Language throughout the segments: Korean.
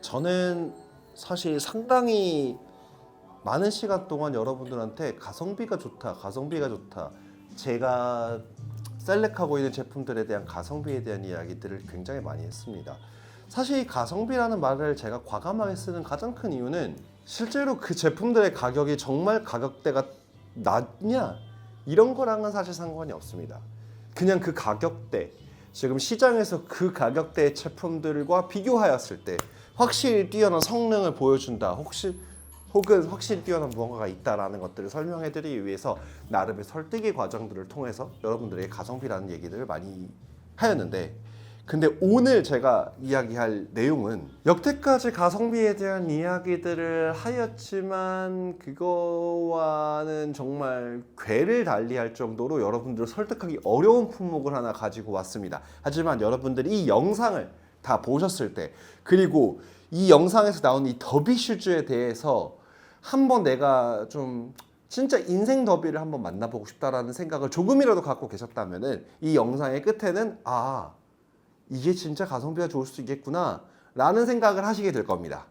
저는 사실 상당히 많은 시간 동안 여러분들한테 가성비가 좋다, 가성비가 좋다. 제가 셀렉하고 있는 제품들에 대한 가성비에 대한 이야기들을 굉장히 많이 했습니다. 사실 이 가성비라는 말을 제가 과감하게 쓰는 가장 큰 이유는 실제로 그 제품들의 가격이 정말 가격대가 낮냐? 이런 거랑은 사실 상관이 없습니다. 그냥 그 가격대, 지금 시장에서 그 가격대의 제품들과 비교하였을 때 확실히 뛰어난 성능을 보여준다. 혹은 확실히 뛰어난 무언가가 있다라는 것들을 설명해드리기 위해서 나름의 설득의 과정들을 통해서 여러분들에게 가성비라는 얘기들을 많이 하였는데, 근데 오늘 제가 이야기할 내용은 여태까지 가성비에 대한 이야기들을 하였지만 그거와는 정말 궤를 달리할 정도로 여러분들을 설득하기 어려운 품목을 하나 가지고 왔습니다. 하지만 여러분들이 이 영상을 다 보셨을 때, 그리고 이 영상에서 나온 이 더비 슈즈에 대해서 한번 내가 좀 진짜 인생 더비를 한번 만나보고 싶다라는 생각을 조금이라도 갖고 계셨다면은 이 영상의 끝에는 이게 진짜 가성비가 좋을 수 있겠구나 라는 생각을 하시게 될 겁니다.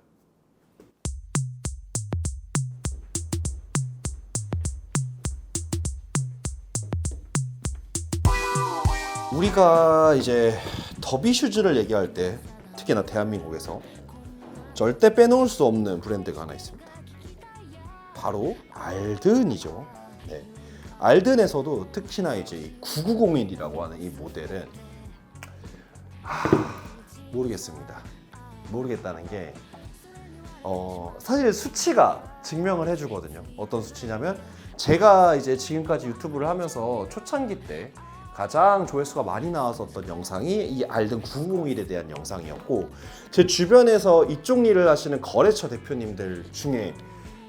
우리가 이제 더비 슈즈를 얘기할 때 특히나 대한민국에서 절대 빼놓을 수 없는 브랜드가 하나 있습니다. 바로 알든이죠. 네. 알든에서도 특히나 이제 9901이라고 하는 이 모델은 모르겠습니다. 모르겠다는 게 사실 수치가 증명을 해주거든요. 어떤 수치냐면 제가 이제 지금까지 유튜브를 하면서 초창기 때 가장 조회수가 많이 나왔었던 영상이 이 알든 9901에 대한 영상이었고, 제 주변에서 이쪽 일을 하시는 거래처 대표님들 중에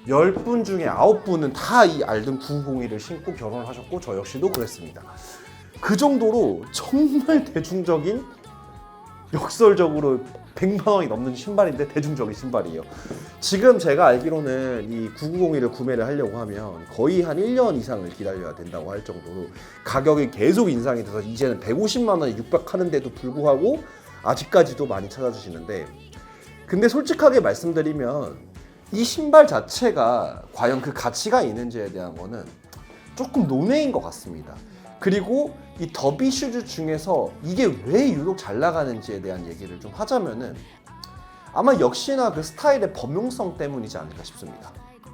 10분 중에 9분은 다 이 알든 9901을 신고 결혼을 하셨고 저 역시도 그랬습니다. 그 정도로 정말 대중적인, 역설적으로 100만 원이 넘는 신발인데 대중적인 신발이에요. 지금 제가 알기로는 이 9901을 구매를 하려고 하면 거의 한 1년 이상을 기다려야 된다고 할 정도로 가격이 계속 인상이 돼서 이제는 150만 원에 육박하는데도 불구하고 아직까지도 많이 찾아주시는데, 근데 솔직하게 말씀드리면 이 신발 자체가 과연 그 가치가 있는지에 대한 거는 조금 논외인 것 같습니다. 그리고 이 더비 슈즈 중에서 이게 왜 유독 잘 나가는지에 대한 얘기를 좀 하자면은 아마 역시나 그 스타일의 범용성 때문이지 않을까 싶습니다.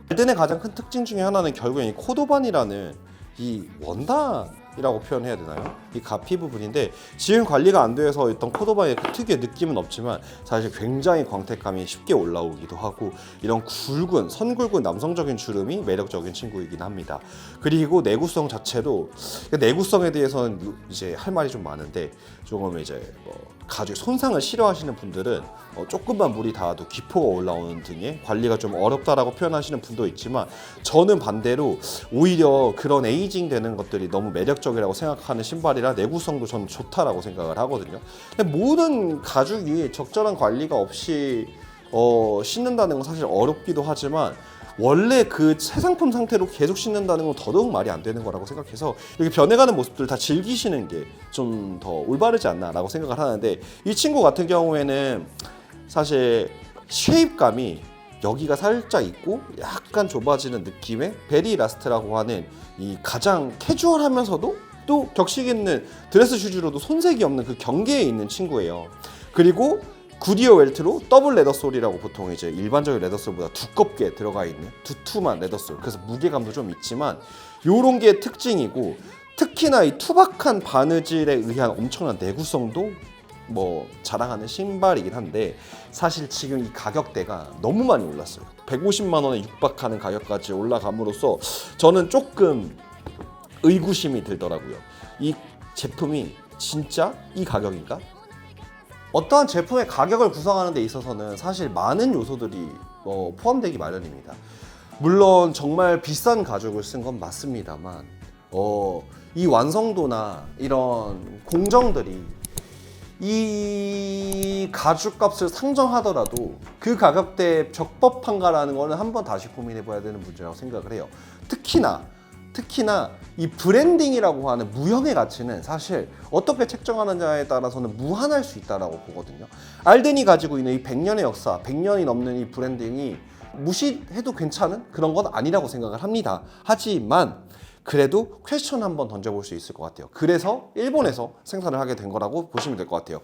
알든의 가장 큰 특징 중에 하나는 결국엔 이 코도반이라는 이 원단이라고 표현해야 되나요? 이 가피 부분인데 지금 관리가 안 돼서 있던 코도반의 그 특유의 느낌은 없지만 사실 굉장히 광택감이 쉽게 올라오기도 하고, 이런 선굵은 남성적인 주름이 매력적인 친구이긴 합니다. 그리고 내구성 자체도, 내구성에 대해서는 이제 할 말이 좀 많은데, 조금 이제 가죽 손상을 싫어하시는 분들은 조금만 물이 닿아도 기포가 올라오는 등의 관리가 좀 어렵다라고 표현하시는 분도 있지만, 저는 반대로 오히려 그런 에이징 되는 것들이 너무 매력적이라고 생각하는 신발이라 내구성도 저는 좋다라고 생각을 하거든요. 근데 모든 가죽이 적절한 관리가 없이 신는다는 건 사실 어렵기도 하지만, 원래 그 새 상품 상태로 계속 신는다는 건 더더욱 말이 안 되는 거라고 생각해서 이렇게 변해가는 모습들 다 즐기시는 게 좀 더 올바르지 않나라고 생각을 하는데, 이 친구 같은 경우에는 사실 쉐입감이 여기가 살짝 있고 약간 좁아지는 느낌의 베리 라스트라고 하는 이 가장 캐주얼하면서도 또 격식 있는 드레스 슈즈로도 손색이 없는 그 경계에 있는 친구예요. 그리고 구디어 웰트로 더블 레더솔이라고 보통 이제 일반적인 레더솔보다 두껍게 들어가 있는 두툼한 레더솔, 그래서 무게감도 좀 있지만 요런 게 특징이고, 특히나 이 투박한 바느질에 의한 엄청난 내구성도 자랑하는 신발이긴 한데, 사실 지금 이 가격대가 너무 많이 올랐어요. 150만 원에 육박하는 가격까지 올라감으로써 저는 조금 의구심이 들더라고요. 이 제품이 진짜 이 가격인가? 어떠한 제품의 가격을 구성하는 데 있어서는 사실 많은 요소들이 포함되기 마련입니다. 물론 정말 비싼 가죽을 쓴 건 맞습니다만 이 완성도나 이런 공정들이 이 가죽값을 상정하더라도 그 가격대에 적법한가라는 거는 한번 다시 고민해 봐야 되는 문제라고 생각을 해요. 특히나 특히나 이 브랜딩이라고 하는 무형의 가치는 사실 어떻게 책정하느냐에 따라서는 무한할 수 있다고 보거든요. 알덴이 가지고 있는 이 100년의 역사, 100년이 넘는 이 브랜딩이 무시해도 괜찮은 그런 건 아니라고 생각을 합니다. 하지만 그래도 퀘스천 한번 던져볼 수 있을 것 같아요. 그래서 일본에서 생산을 하게 된 거라고 보시면 될 것 같아요.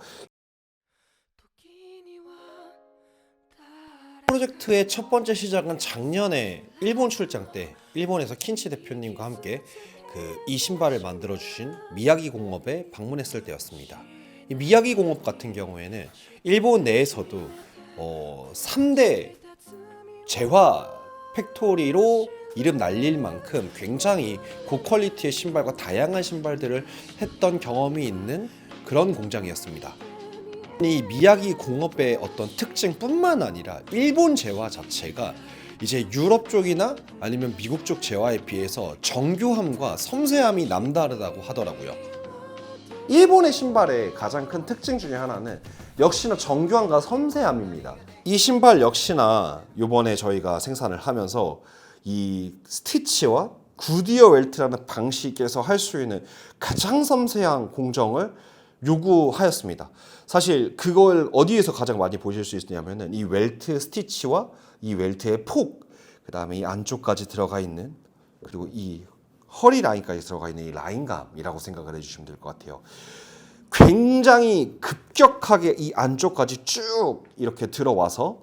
프로젝트의 첫 번째 시작은 작년에 일본 출장 때 일본에서 킨치 대표님과 함께 이 신발을 만들어 주신 미야기 공업에 방문했을 때였습니다. 이 미야기 공업 같은 경우에는 일본 내에서도 3대 재화 팩토리로 이름 날릴 만큼 굉장히 고퀄리티의 신발과 다양한 신발들을 했던 경험이 있는 그런 공장이었습니다. 이 미야기 공업의 어떤 특징뿐만 아니라 일본 재화 자체가 이제 유럽 쪽이나 아니면 미국 쪽 재화에 비해서 정교함과 섬세함이 남다르다고 하더라고요. 일본의 신발의 가장 큰 특징 중에 하나는 역시나 정교함과 섬세함입니다. 이 신발 역시나 이번에 저희가 생산을 하면서 이 스티치와 굿이어 웰트라는 방식에서 할 수 있는 가장 섬세한 공정을 요구하였습니다. 사실 그걸 어디에서 가장 많이 보실 수 있냐면은 이 웰트 스티치와 이 웰트의 폭, 그 다음에 이 안쪽까지 들어가 있는, 그리고 이 허리 라인까지 들어가 있는 이 라인감이라고 생각을 해주시면 될 것 같아요. 굉장히 급격하게 이 안쪽까지 쭉 이렇게 들어와서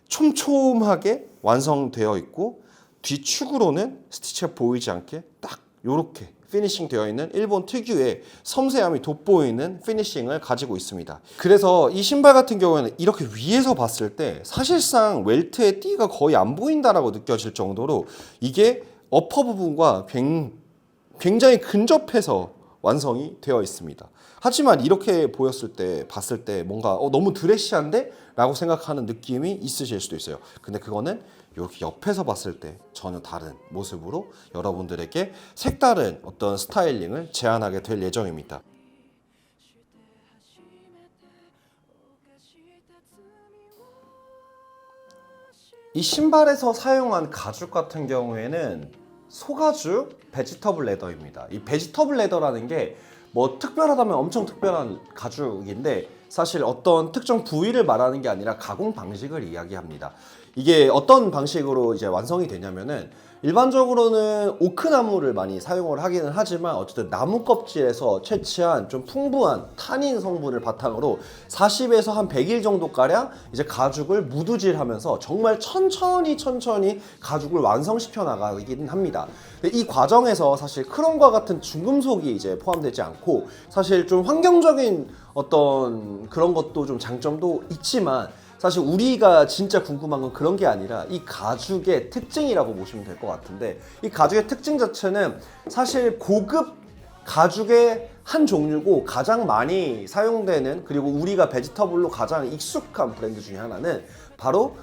촘촘하게 완성되어 있고, 뒤축으로는 스티치가 보이지 않게 딱 이렇게 피니싱 되어 있는 일본 특유의 섬세함이 돋보이는 피니싱을 가지고 있습니다. 그래서 이 신발 같은 경우에는 이렇게 위에서 봤을 때 사실상 웰트의 띠가 거의 안 보인다라고 느껴질 정도로 이게 어퍼 부분과 굉장히 근접해서 완성이 되어 있습니다. 하지만 이렇게 봤을 때 뭔가 너무 드레시한데? 라고 생각하는 느낌이 있으실 수도 있어요. 근데 그거는 이렇게 옆에서 봤을 때 전혀 다른 모습으로 여러분들에게 색다른 어떤 스타일링을 제안하게 될 예정입니다. 이 신발에서 사용한 가죽 같은 경우에는 소가죽 베지터블 레더입니다. 이 베지터블 레더라는 게 뭐 특별하다면 엄청 특별한 가죽인데 사실 어떤 특정 부위를 말하는 게 아니라 가공 방식을 이야기합니다. 이게 어떤 방식으로 이제 완성이 되냐면은 일반적으로는 오크나무를 많이 사용을 하기는 하지만 어쨌든 나무 껍질에서 채취한 좀 풍부한 타닌 성분을 바탕으로 40에서 한 100일 정도가량 이제 가죽을 무두질하면서 정말 천천히 가죽을 완성시켜 나가기는 합니다. 이 과정에서 사실 크롬과 같은 중금속이 이제 포함되지 않고 사실 좀 환경적인 어떤 그런 것도 좀 장점도 있지만 사실 우리가 진짜 궁금한 건 그런 게 아니라 이 가죽의 특징이라고 보시면 될 것 같은데, 이 가죽의 특징 자체는 사실 고급 가죽의 한 종류고 가장 많이 사용되는, 그리고 우리가 베지터블로 가장 익숙한 브랜드 중에 하나는 바로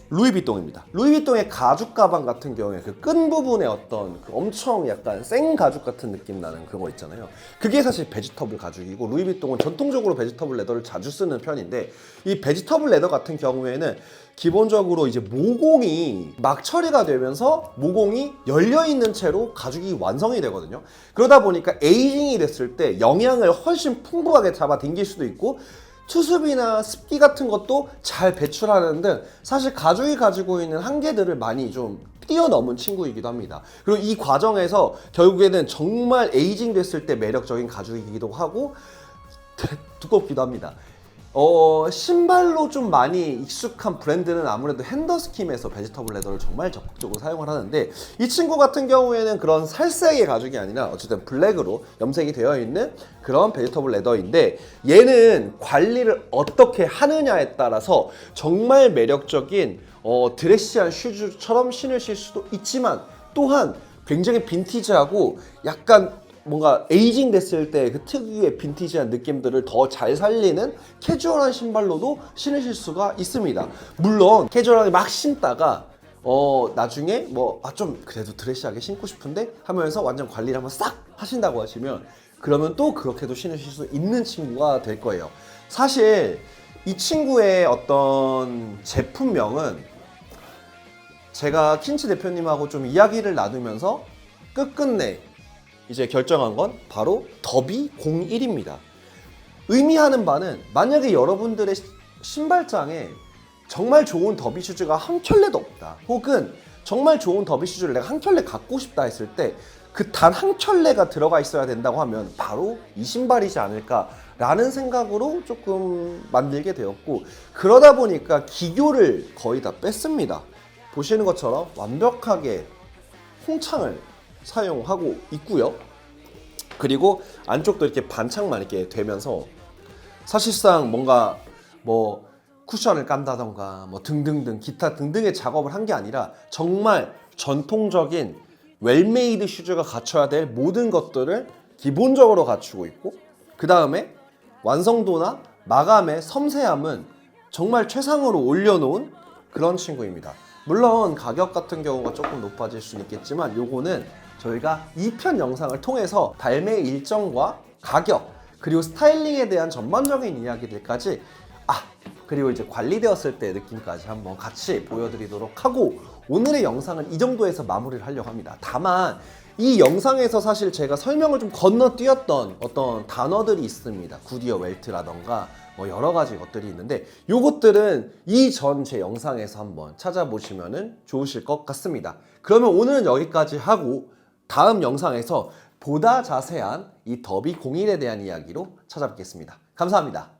루이비통입니다. 루이비통의 가죽 가방 같은 경우에 그 끈 부분에 어떤 그 엄청 약간 생 가죽 같은 느낌 나는 그런 거 있잖아요. 그게 사실 베지터블 가죽이고, 루이비통은 전통적으로 베지터블 레더를 자주 쓰는 편인데, 이 베지터블 레더 같은 경우에는 기본적으로 이제 모공이 막 처리가 되면서 모공이 열려 있는 채로 가죽이 완성이 되거든요. 그러다 보니까 에이징이 됐을 때 영양을 훨씬 풍부하게 잡아 당길 수도 있고, 투습이나 습기 같은 것도 잘 배출하는 등 사실 가죽이 가지고 있는 한계들을 많이 좀 뛰어넘은 친구이기도 합니다. 그리고 이 과정에서 결국에는 정말 에이징 됐을 때 매력적인 가죽이기도 하고 두껍기도 합니다. 신발로 좀 많이 익숙한 브랜드는 아무래도 핸더스킴에서 베지터블 레더를 정말 적극적으로 사용을 하는데, 이 친구 같은 경우에는 그런 살색의 가죽이 아니라 어쨌든 블랙으로 염색이 되어 있는 그런 베지터블 레더인데, 얘는 관리를 어떻게 하느냐에 따라서 정말 매력적인 드레시한 슈즈처럼 신으실 수도 있지만, 또한 굉장히 빈티지하고 약간 뭔가 에이징 됐을 때 그 특유의 빈티지한 느낌들을 더 잘 살리는 캐주얼한 신발로도 신으실 수가 있습니다. 물론 캐주얼하게 막 신다가 나중에 좀 그래도 드레시하게 신고 싶은데 하면서 완전 관리를 한번 싹 하신다고 하시면, 그러면 또 그렇게도 신으실 수 있는 친구가 될 거예요. 사실 이 친구의 어떤 제품명은 제가 킨치 대표님하고 좀 이야기를 나누면서 끝끝내 이제 결정한 건 바로 더비 01입니다. 의미하는 바는 만약에 여러분들의 신발장에 정말 좋은 더비 슈즈가 한 켤레도 없다, 혹은 정말 좋은 더비 슈즈를 내가 한 켤레 갖고 싶다 했을 때 그 단 한 켤레가 들어가 있어야 된다고 하면 바로 이 신발이지 않을까라는 생각으로 조금 만들게 되었고, 그러다 보니까 기교를 거의 다 뺐습니다. 보시는 것처럼 완벽하게 홍창을 사용하고 있고요. 그리고 안쪽도 이렇게 반창만 이렇게 되면서 사실상 뭔가 뭐 쿠션을 깐다던가 뭐 등등등 기타 등등의 작업을 한 게 아니라 정말 전통적인 웰메이드 슈즈가 갖춰야 될 모든 것들을 기본적으로 갖추고 있고, 그 다음에 완성도나 마감의 섬세함은 정말 최상으로 올려놓은 그런 친구입니다. 물론 가격 같은 경우가 조금 높아질 수는 있겠지만 요거는 저희가 2편 영상을 통해서 발매 일정과 가격, 그리고 스타일링에 대한 전반적인 이야기들까지, 그리고 이제 관리되었을 때 느낌까지 한번 같이 보여드리도록 하고, 오늘의 영상은 이 정도에서 마무리를 하려고 합니다. 다만 이 영상에서 사실 제가 설명을 좀 건너뛰었던 어떤 단어들이 있습니다. 굿이어 웰트라던가 뭐 여러 가지 것들이 있는데 요것들은 이전 제 영상에서 한번 찾아보시면 좋으실 것 같습니다. 그러면 오늘은 여기까지 하고 다음 영상에서 보다 자세한 이 더비 01에 대한 이야기로 찾아뵙겠습니다. 감사합니다.